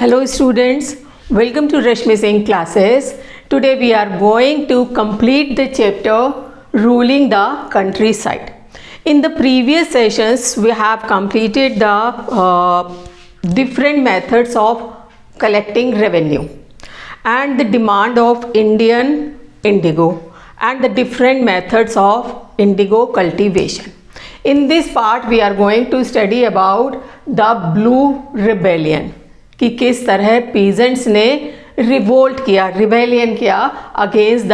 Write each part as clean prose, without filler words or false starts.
Hello students, welcome to Rashmi Singh classes. Today we are going to complete the chapter Ruling the Countryside. In the previous sessions we have completed the different methods of collecting revenue and the demand of Indian indigo and the different methods of indigo cultivation. In this part we are going to study about the Blue Rebellion कि किस तरह peasants ने revolt किया, rebellion किया against the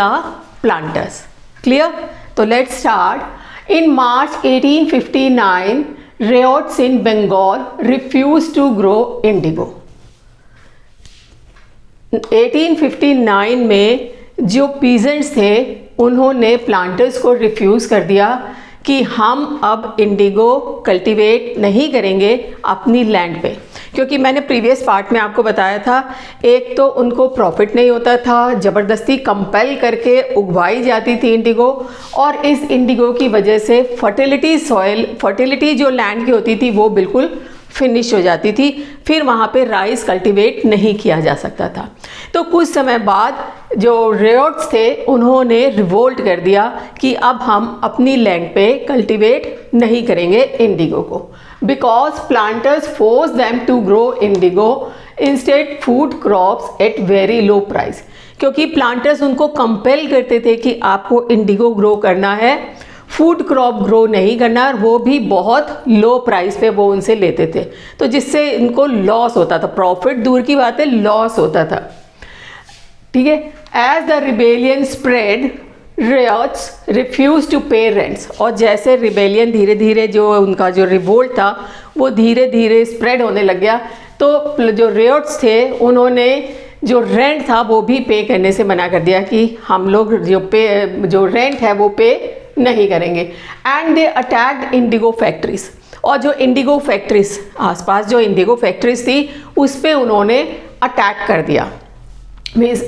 planters. Clear? तो let's start. In March 1859 ryots in Bengal refuse to grow indigo. 1859 में जो peasants थे उन्होंने प्लांटर्स को रिफ्यूज़ कर दिया कि हम अब इंडिगो कल्टीवेट नहीं करेंगे अपनी लैंड पे, क्योंकि मैंने प्रीवियस पार्ट में आपको बताया था एक तो उनको प्रॉफिट नहीं होता था, ज़बरदस्ती कंपेल करके उगवाई जाती थी इंडिगो, और इस इंडिगो की वजह से फर्टिलिटी जो लैंड की होती थी वो बिल्कुल फिनिश हो जाती थी, फिर वहाँ पे राइस कल्टीवेट नहीं किया जा सकता था. तो कुछ समय बाद जो रियोट्स थे उन्होंने रिवोल्ट कर दिया कि अब हम अपनी लैंड पे कल्टीवेट नहीं करेंगे इंडिगो को, because planters force them to grow indigo instead food crops at very low price. क्योंकि प्लांटर्स उनको कंपेल करते थे कि आपको इंडिगो ग्रो करना है, फूड क्रॉप ग्रो नहीं करना, और वो भी बहुत लो प्राइस पे वो उनसे लेते थे, तो जिससे इनको लॉस होता था. प्रॉफिट दूर की बात है, लॉस होता था. ठीक है. As the rebellion spread ryots refuse to pay rents. और जैसे रिबेलियन धीरे धीरे जो उनका जो रिवोल्ट था वो धीरे धीरे स्प्रेड होने लग गया, तो जो रियोट्स थे उन्होंने जो रेंट था वो भी पे करने से मना कर दिया कि हम लोग जो रेंट है वो पे नहीं करेंगे. And they attacked Indigo factories. और जो इंडिगो फैक्ट्रीज आसपास जो इंडिगो फैक्ट्रीज थी उस पर उन्होंने अटैक कर दिया. मीन्स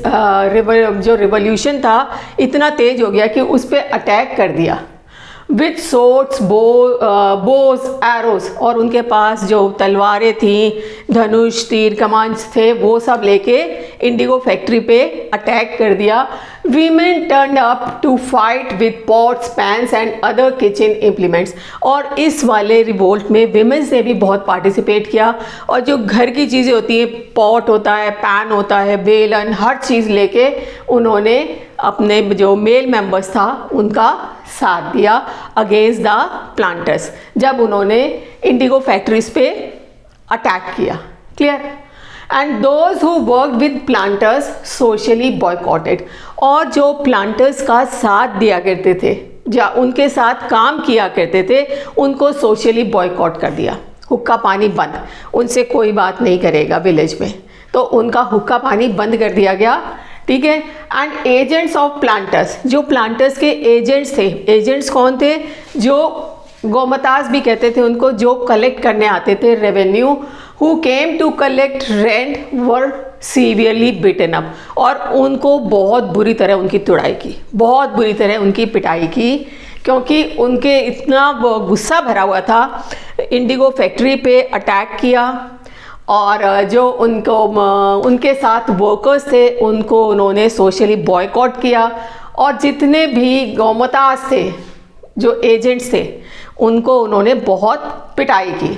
जो रिवोल्यूशन था इतना तेज हो गया कि उस पर अटैक कर दिया विथ सोर्ड्स, बोज, एरोज. और उनके पास जो तलवारें थी, धनुष, तीर, कमान थे, वो सब लेके इंडिगो फैक्ट्री पे अटैक कर दिया. Women turn up to fight with pots, pans and other kitchen implements. और इस वाले रिवोल्ट में विमेंस ने भी बहुत पार्टिसिपेट किया, और जो घर की चीज़ें होती हैं, पॉट होता है, पैन होता है, बेलन, हर चीज़ लेके उन्होंने अपने जो मेल मेंबर्स था उनका साथ दिया अगेंस्ट द प्लांटर्स जब उन्होंने इंडिगो फैक्ट्रीज पे अटैक किया. Clear? And those who worked with planters socially boycotted. और जो प्लांटर्स का साथ दिया करते थे, या उनके साथ काम किया करते थे, उनको सोशली बॉयकॉट कर दिया. हुक्का पानी बंद, उनसे कोई बात नहीं करेगा विलेज में, तो उनका हुक्का पानी बंद कर दिया गया. ठीक है. एंड एजेंट्स ऑफ प्लांटर्स, जो प्लांटर्स के एजेंट्स थे, एजेंट्स कौन थे? जो गोमताज भी कहते थे उनको, जो कलेक्ट करने आते थे revenue, who came to collect rent were severely beaten up. और उनको बहुत बुरी तरह उनकी तुड़ाई की, बहुत बुरी तरह उनकी पिटाई की, क्योंकि उनके इतना गुस्सा भरा हुआ था. इंडिगो फैक्ट्री पे अटैक किया, और जो उनके साथ वर्कर्स थे उनको उन्होंने सोशली बॉयकॉट किया, और जितने भी गोमताज थे, जो एजेंट्स थे, उनको उन्होंने बहुत पिटाई की.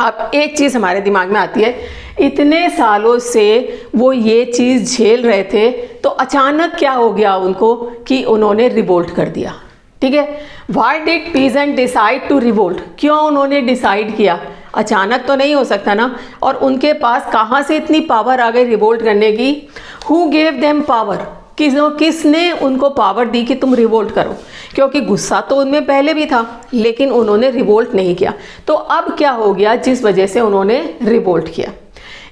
अब एक चीज़ हमारे दिमाग में आती है, इतने सालों से वो ये चीज़ झेल रहे थे, तो अचानक क्या हो गया उनको कि उन्होंने रिवोल्ट कर दिया. ठीक है. Why did peasant decide to revolt? क्यों उन्होंने डिसाइड किया? अचानक तो नहीं हो सकता ना. और उनके पास कहाँ से इतनी पावर आ गई रिवोल्ट करने की? Who gave them power? किसने उनको पावर दी कि तुम रिवोल्ट करो? क्योंकि गुस्सा तो उनमें पहले भी था, लेकिन उन्होंने रिवोल्ट नहीं किया. तो अब क्या हो गया जिस वजह से उन्होंने रिवोल्ट किया?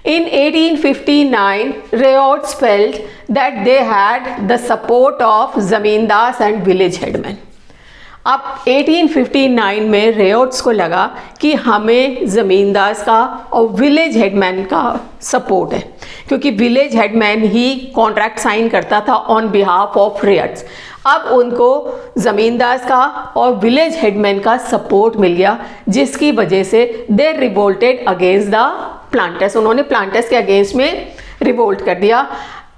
In 1859, Riots felt that they had the support of जमींदास and village headmen. अब 1859 में रेयोट्स को लगा कि हमें ज़मींदास का और विलेज हेडमैन का सपोर्ट है, क्योंकि विलेज हेडमैन ही कॉन्ट्रैक्ट साइन करता था ऑन बिहाफ ऑफ रेयोट्स. अब उनको ज़मींदास का और विलेज हेडमैन का सपोर्ट मिल गया, जिसकी वजह से दे रिवोल्टेड अगेंस्ट द प्लांटर्स, उन्होंने प्लांटर्स के अगेंस्ट में रिवोल्ट कर दिया।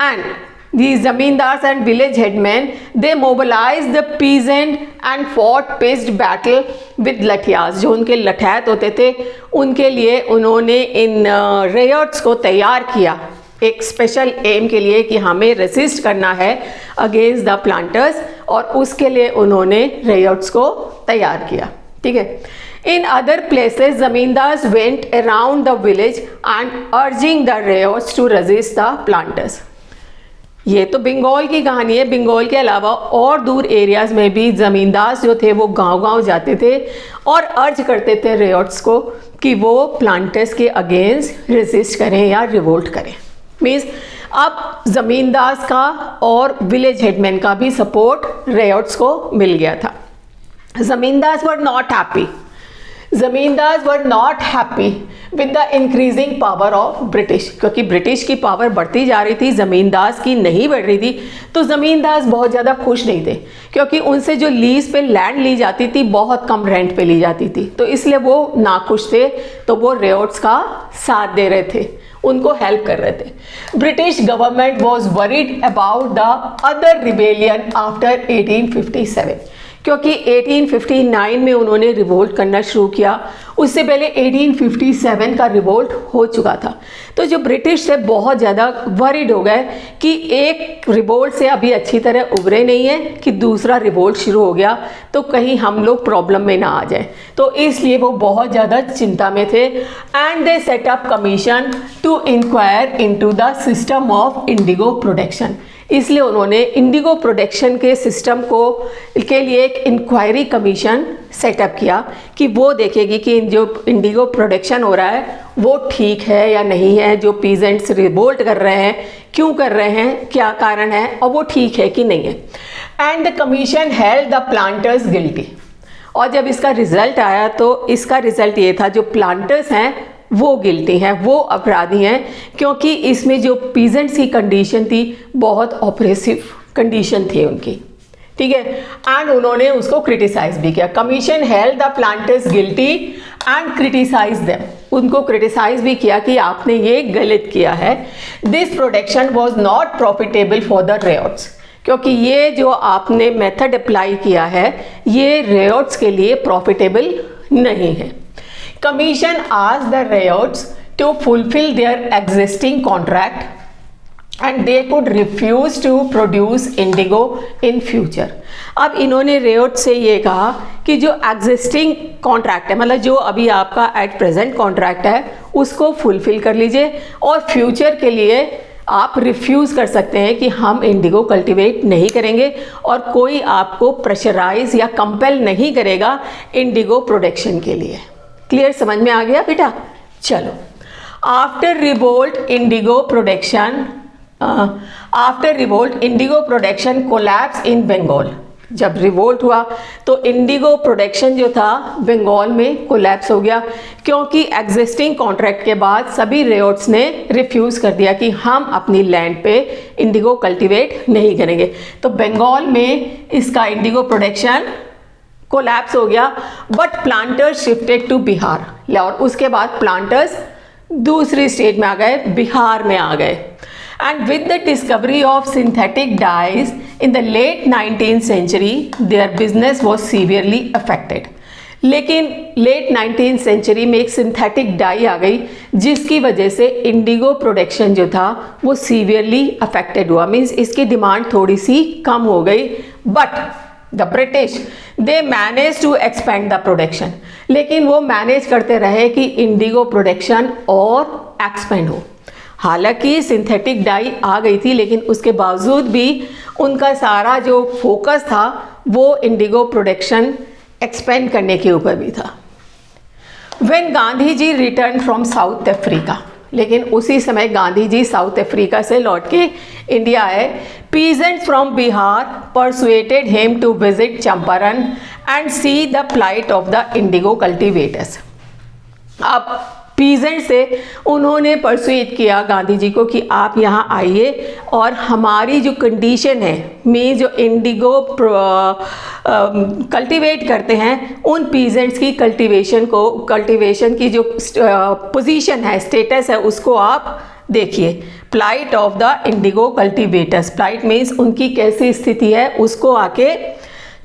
And these zamindars and village headmen, they mobilized the peasant and fought pitched battle with lathiyas। जो उनके लठैत होते थे उनके लिए उन्होंने इन रेयर्ट्स को तैयार किया एक स्पेशल एम के लिए कि हमें रेसिस्ट करना है अगेंस्ट द प्लांटर्स, और उसके लिए उन्होंने रेयर्ट्स को तैयार किया। ठीक है। In other places, zamindars went around the village and urging the rayors to resist the planters। ये तो बंगाल की कहानी है। बंगाल के अलावा और दूर एरियाज में भी ज़मींदार जो थे वो गांव-गांव जाते थे और अर्ज करते थे रेयर्ट्स को कि वो प्लांटर्स के अगेंस्ट रेजिस्ट करें या रिवोल्ट करें। मीन्स अब ज़मींदार का और विलेज हेडमैन का भी सपोर्ट रेयर्ट्स को मिल गया था। ज़मींदार वर नॉट हैप्पी, ज़मींदार were not happy with the increasing power of British, क्योंकि ब्रिटिश की पावर बढ़ती जा रही थी, ज़मींदार की नहीं बढ़ रही थी। तो ज़मींदार बहुत ज़्यादा खुश नहीं थे, क्योंकि उनसे जो लीज पे लैंड ली जाती थी बहुत कम रेंट पे ली जाती थी, तो इसलिए वो नाखुश थे। तो वो रेयर्ट्स का साथ दे रहे थे, उनको हेल्प कर रहे थे। British government was worried about the other rebellion after 1857, क्योंकि 1859 में उन्होंने रिवोल्ट करना शुरू किया, उससे पहले 1857 का रिवोल्ट हो चुका था। तो जो ब्रिटिश थे बहुत ज़्यादा वरीड हो गए कि एक रिवोल्ट से अभी अच्छी तरह उभरे नहीं है कि दूसरा रिवोल्ट शुरू हो गया तो कहीं हम लोग प्रॉब्लम में ना आ जाए, तो इसलिए वो बहुत ज़्यादा चिंता में थे। And they set up commission to inquire into the system of indigo production. इसलिए उन्होंने इंडिगो प्रोडक्शन के सिस्टम के लिए एक इंक्वायरी कमीशन सेटअप किया कि वो देखेगी कि जो इंडिगो प्रोडक्शन हो रहा है वो ठीक है या नहीं है, जो पीजेंट्स रिवोल्ट कर रहे हैं क्यों कर रहे हैं, क्या कारण है, और वो ठीक है कि नहीं है। And the commission held the planters guilty. और जब इसका रिजल्ट आया तो इसका रिजल्ट ये था जो प्लांटर्स हैं वो गिल्टी हैं, वो अपराधी हैं, क्योंकि इसमें जो पीजेंट्स की कंडीशन थी बहुत ऑपरेसिव कंडीशन थी उनकी। ठीक है। एंड उन्होंने उसको क्रिटिसाइज भी किया। Commission held the planters guilty and criticise them, उनको क्रिटिसाइज भी किया कि आपने ये गलत किया है। This production was not profitable for the ryots, क्योंकि ये जो आपने मेथड अप्लाई किया है ये रेयर्ट्स के लिए प्रॉफिटेबल नहीं है। Commission asked the rayors to fulfill their existing contract and they could refuse to produce indigo in future। अब इन्होंने रेयर्ट से ये कहा कि जो एग्जिस्टिंग कॉन्ट्रैक्ट है, मतलब जो अभी आपका एट प्रेजेंट कॉन्ट्रैक्ट है उसको फुलफिल कर लीजिए और फ्यूचर के लिए आप रिफ्यूज़ कर सकते हैं कि हम इंडिगो कल्टीवेट नहीं करेंगे और कोई आपको प्रेशराइज या कंपेल नहीं करेगा इंडिगो प्रोडक्शन के लिए। क्लियर, समझ में आ गया बेटा? चलो, after revolt indigo production collapse in Bengal. जब रिवोल्ट हुआ तो इंडिगो प्रोडक्शन जो था बंगाल में कोलैप्स हो गया, क्योंकि एग्जिस्टिंग कॉन्ट्रैक्ट के बाद सभी रेयर्ट्स ने रिफ्यूज़ कर दिया कि हम अपनी लैंड पे इंडिगो कल्टीवेट नहीं करेंगे। तो बंगाल में इसका इंडिगो प्रोडक्शन कोलैप्स हो गया। But planters shifted to Bihar, और उसके बाद प्लांटर्स दूसरी स्टेट में आ गए, बिहार में आ गए। And with the discovery of synthetic dyes in the late 19th century their business was severely affected. लेकिन लेट 19th सेंचुरी में एक सिंथेटिक डाई आ गई जिसकी वजह से इंडिगो प्रोडक्शन जो था वो सीवियरली अफेक्टेड हुआ, मीन्स इसकी डिमांड थोड़ी सी कम हो गई। But the British they manage to expand the production, लेकिन वो मैनेज करते रहे कि इंडिगो प्रोडक्शन और एक्सपेंड हो। हालांकि सिंथेटिक डाई आ गई थी लेकिन उसके बावजूद भी उनका सारा जो फोकस था वो इंडिगो प्रोडक्शन एक्सपेंड करने के ऊपर भी था। When Gandhi ji return from South Africa, लेकिन उसी समय गांधी जी साउथ अफ्रीका से लौट के इंडिया आए। Peasants from Bihar persuaded him to visit Champaran and see the plight of the indigo cultivators. अब पीजेंट से, उन्होंने परसुएट किया गांधी जी को कि आप यहाँ आइए और हमारी जो कंडीशन है, में जो इंडिगो कल्टीवेट करते हैं, उन पीजेंट्स की कल्टीवेशन की जो पोजीशन है, स्टेटस है, उसको आप देखिए। Plight of the indigo cultivators, plight means उनकी कैसी स्थिति है, उसको आके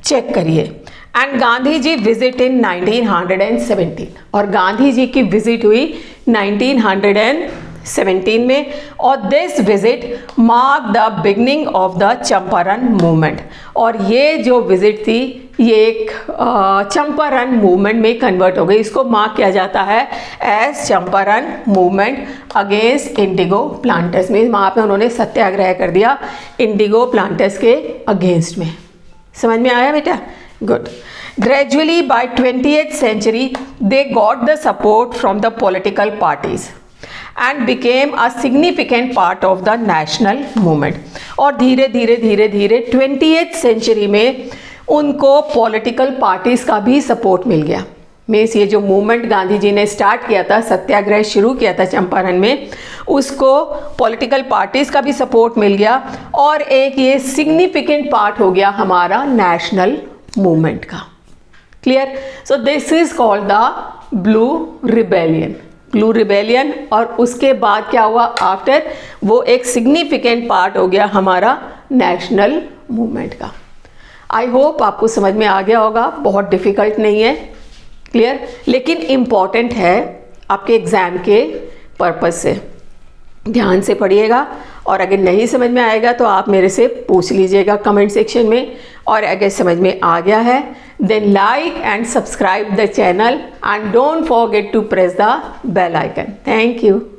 चेक करिए। And Gandhi ji visit in 1917, और गांधी जी की विजिट हुई 1917 में, और this visit mark the beginning of the Champaran movement, और ये जो विजिट थी ये एक चंपारण मूवमेंट में कन्वर्ट हो गई। इसको मार्क किया जाता है as Champaran movement against indigo planters, में वहाँ पे उन्होंने सत्याग्रह कर दिया इंडिगो प्लांटर्स के अगेंस्ट में। समझ में आया बेटा? Good. Gradually by 20th century they got the support from the political parties and became a significant part of the national movement, और धीरे धीरे 20th century में उनको पॉलिटिकल पार्टीज़ का भी सपोर्ट मिल गया। मीन्स ये जो मूवमेंट गांधी जी ने स्टार्ट किया था, सत्याग्रह शुरू किया था चंपारण में, उसको पॉलिटिकल पार्टीज़ का भी सपोर्ट मिल गया, और एक ये सिग्निफिकेंट पार्ट हो गया हमारा नेशनल मूवमेंट का। Clear? So this is called the blue rebellion. Blue rebellion, और उसके बाद क्या हुआ आफ्टर, वो एक सिग्निफिकेंट पार्ट हो गया हमारा नेशनल मूवमेंट का। आई होप आपको समझ में आ गया होगा, बहुत डिफ़िकल्ट नहीं है। क्लियर? लेकिन इम्पॉर्टेंट है आपके एग्ज़ाम के पर्पस से। ध्यान से पढ़िएगा, और अगर नहीं समझ में आएगा तो आप मेरे से पूछ लीजिएगा कमेंट सेक्शन में, और अगर समझ में आ गया है then like and subscribe the channel and don't forget to press the bell icon. Thank you.